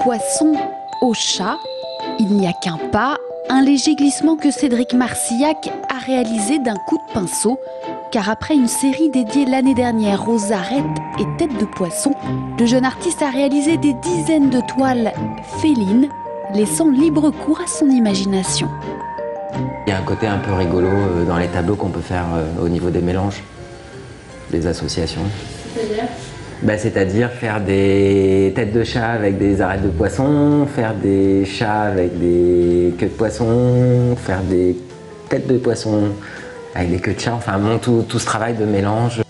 poisson au chat, il n'y a qu'un pas, un léger glissement que Cédric Marcillac a réalisé d'un coup de pinceau. Car après une série dédiée l'année dernière aux arêtes et têtes de poisson, le jeune artiste a réalisé des dizaines de toiles félines, laissant libre cours à son imagination. Il y a un côté un peu rigolo dans les tableaux qu'on peut faire au niveau des mélanges, des associations. C'est-à-dire faire des têtes de chat avec des arêtes de poisson, faire des chats avec des queues de poisson, faire des têtes de poisson avec des queues de chat, enfin tout ce travail de mélange.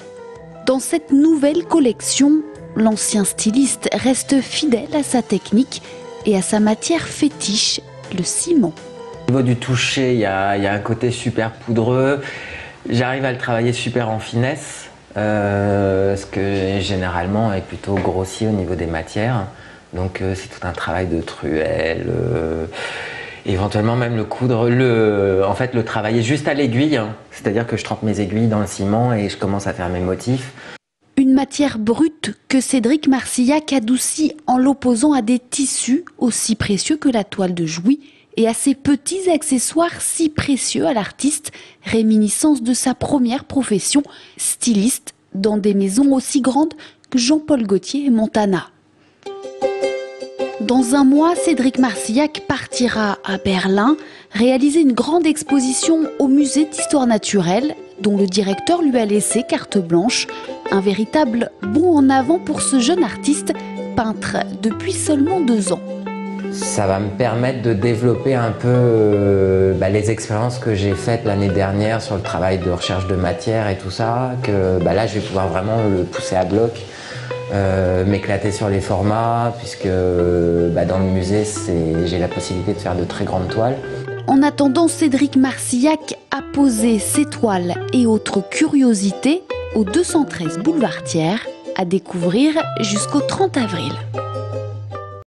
Dans cette nouvelle collection, l'ancien styliste reste fidèle à sa technique et à sa matière fétiche, le ciment. Au niveau du toucher, il y a un côté super poudreux. J'arrive à le travailler super en finesse, ce que généralement est plutôt grossi au niveau des matières. Donc c'est tout un travail de truelle. Éventuellement même le coudre, le travailler juste à l'aiguille, hein. C'est-à-dire que je trempe mes aiguilles dans le ciment et je commence à faire mes motifs. Une matière brute que Cédric Marcillac adoucit en l'opposant à des tissus aussi précieux que la toile de Jouy et à ces petits accessoires si précieux à l'artiste, réminiscence de sa première profession, styliste dans des maisons aussi grandes que Jean-Paul Gaultier et Montana. Dans un mois, Cédric Marcillac partira à Berlin réaliser une grande exposition au musée d'histoire naturelle dont le directeur lui a laissé carte blanche. Un véritable bond en avant pour ce jeune artiste, peintre depuis seulement 2 ans. Ça va me permettre de développer un peu les expériences que j'ai faites l'année dernière sur le travail de recherche de matière et tout ça, que là je vais pouvoir vraiment le pousser à bloc. M'éclater sur les formats puisque dans le musée j'ai la possibilité de faire de très grandes toiles. En attendant, Cédric Marcillac a posé ses toiles et autres curiosités au 213 boulevard Thiers à découvrir jusqu'au 30 avril.